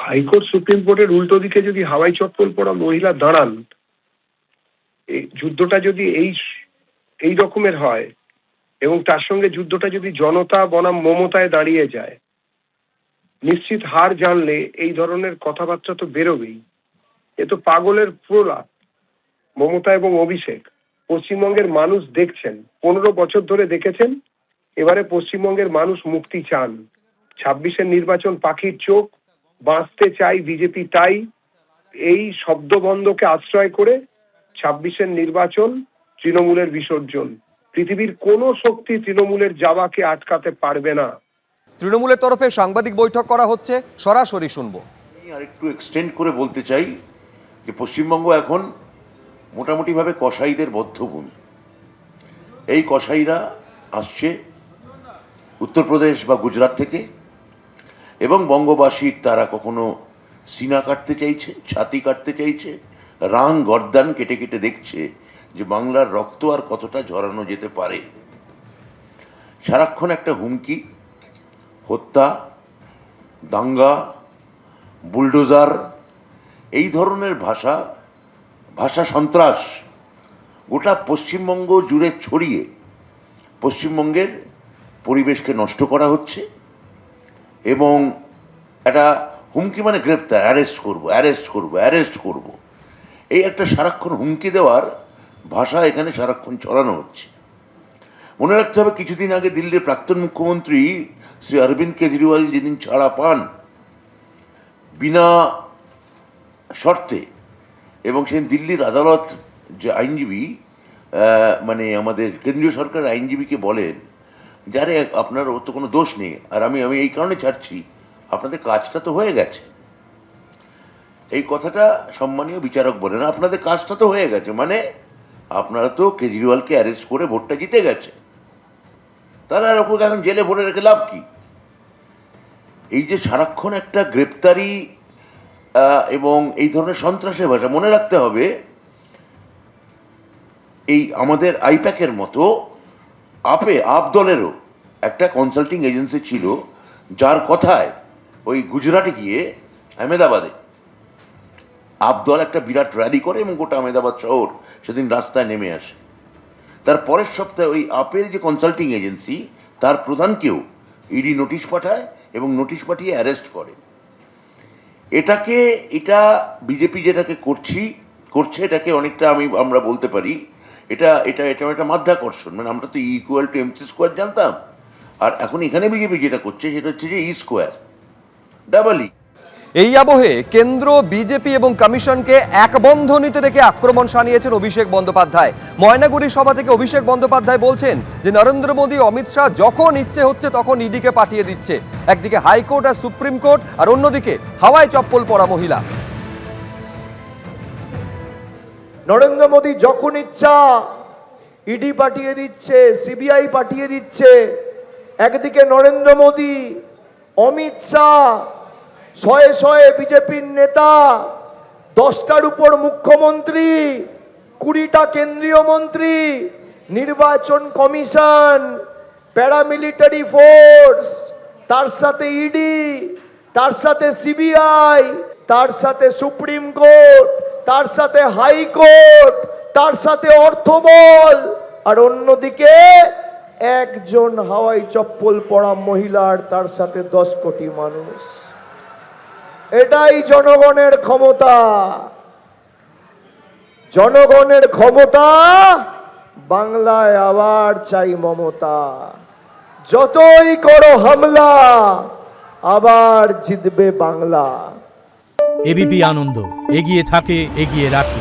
High court supreme কোর্টের উল্টো দিকে যদি হাওয়াই চপ্পল পরা মহিলা দাঁড়ান, এই যুদ্ধটা যদি এই রকমের হয় এবং তার সঙ্গে যুদ্ধটা যদি জনতা বনাম মমতায় দাঁড়িয়ে যায়, নিশ্চিত হার জানলে এই ধরনের কথাবার্তা তো বেরোবেই। এ তো পাগলের প্রলাপ। মমতা এবং অভিষেক পশ্চিমবঙ্গের মানুষ দেখছেন, 15 বছর ধরে দেখেছেন। এবারে পশ্চিমবঙ্গের মানুষ মুক্তি চান। 26-এর নির্বাচন পাখির চোখ, বাঁচতে চাই বিজেপি তাই। এই শব্দবন্ধকে আশ্রয় করে 26-এর নির্বাচন তৃণমূলের বিসর্জন। পৃথিবীর কোনো শক্তি তৃণমূলের যাওয়াকে আটকাতে পারবে না। তৃণমূলের তরফে সাংবাদিক বৈঠক করা হচ্ছে, সরাসরি শুনবো। আর একটু এক্সটেন্ড করে বলতে চাই যে পশ্চিমবঙ্গ এখন মোটামুটিভাবে কসাইদের বদ্ধভূমি। এই কসাইরা আসছে উত্তরপ্রদেশ বা গুজরাট থেকে, এবং বঙ্গবাসীর তারা কখনো সিনা কাটতে চাইছে, ছাতি কাটতে চাইছে, রাং গর্দান কেটে কেটে দেখছে যে বাংলার রক্ত আর কতটা ঝরানো যেতে পারে। সারাক্ষণ একটা হুমকি, হত্যা, দাঙ্গা, বুলডোজার, এই ধরনের ভাষা সন্ত্রাস গোটা পশ্চিমবঙ্গ জুড়ে ছড়িয়ে পশ্চিমবঙ্গের পরিবেশকে নষ্ট করা হচ্ছে। এবং একটা হুমকি মানে গ্রেপ্তার, অ্যারেস্ট করব, এই একটা সারাক্ষণ হুমকি দেওয়ার ভাষা এখানে সারাক্ষণ ছড়ানো হচ্ছে। মনে রাখতে হবে, কিছুদিন আগে দিল্লির প্রাক্তন মুখ্যমন্ত্রী শ্রী অরবিন্দ কেজরিওয়াল যেদিন ছাড়া পান বিনা শর্তে, এবং সেদিন দিল্লির আদালত যে আইনজীবী, মানে আমাদের কেন্দ্রীয় সরকারের আইনজীবীকে বলেন, যারে আপনার তো কোনো দোষ নেই, আর আমি এই কারণে ছাড়ছি, আপনাদের কাজটা তো হয়ে গেছে। এই কথাটা সম্মানীয় বিচারক বলেন, আপনাদের কাজটা তো হয়ে গেছে, মানে আপনারা তো কেজরিওয়ালকে অ্যারেস্ট করে ভোটটা জিতে গেছে, তাহলে আর ওকে এখন জেলে ভরে রেখে লাভ কি? এই যে সারাক্ষণ একটা গ্রেপ্তারি এবং এই ধরনের সন্ত্রাসের ভাষা, মনে রাখতে হবে এই আমাদের আইপ্যাকের মতো আপ দলেরও একটা কনসাল্টিং এজেন্সি ছিল, যার কথায় ওই গুজরাটে গিয়ে আহমেদাবাদে আপ দল একটা বিরাট র্যালি করে এবং গোটা আহমেদাবাদ শহর সেদিন রাস্তায় নেমে আসে। তার পরের সপ্তাহে ওই আপের যে কনসাল্টিং এজেন্সি, তার প্রধানকেও ইডি নোটিশ পাঠায় এবং নোটিশ পাঠিয়ে অ্যারেস্ট করে। এটা বিজেপি যেটাকে করছে, এটাকে অনেকটা আমরা বলতে পারি এটা একটা মাধ্যাকর্ষণ। মানে আমরা তো ইকুয়াল টু এমসি স্কোয়ার জানতাম, আর এখন এখানে বিজেপি যেটা করছে সেটা হচ্ছে যে ই স্কোয়ার, ডাবল ই। এই আবহে কেন্দ্র, বিজেপি এবং কমিশনকে এক বন্ধনীতে রেখে আক্রমণ শানিয়েছেন অভিষেক বন্দ্যোপাধ্যায়। ময়নাগুড়ি সভা থেকে অভিষেক বন্দ্যোপাধ্যায় বলছেন যে নরেন্দ্র মোদী, অমিত শাহ যখন ইচ্ছে হচ্ছে তখন ইডিকে পাঠিয়ে দিচ্ছে। একদিকে হাইকোর্ট আর সুপ্রিম কোর্ট, আর অন্যদিকে হাওয়াই চপ্পল পরা মহিলা। নরেন্দ্র মোদী যখন ইচ্ছা ইডি পাঠিয়ে দিচ্ছে, সিবিআই পাঠিয়ে দিচ্ছে। একদিকে নরেন্দ্র মোদী, অমিত শাহ, শয়ে বিজেপির নেতা, 10টার উপর মুখ্যমন্ত্রী, 20টা কেন্দ্রীয় মন্ত্রী, নির্বাচন কমিশন, প্যারামিলিটারি ফোর্স, তার সাথে ইডি, তার সাথে সিবিআই, তার সাথে সুপ্রিম কোর্ট, তার সাথে হাইকোর্ট, তার সাথে অর্থবল, আর অন্যদিকে একজন হাওয়াই চপ্পল পরা মহিলার, তার সাথে 10 কোটি মানুষ। এটাই জনগণের ক্ষমতা। জনগণের ক্ষমতা। বাংলায় আবার চাই মমতা। যতই করো হামলা, আবার জিতবে বাংলা। এবিপি আনন্দ, এগিয়ে থাকে, এগিয়ে রাখে।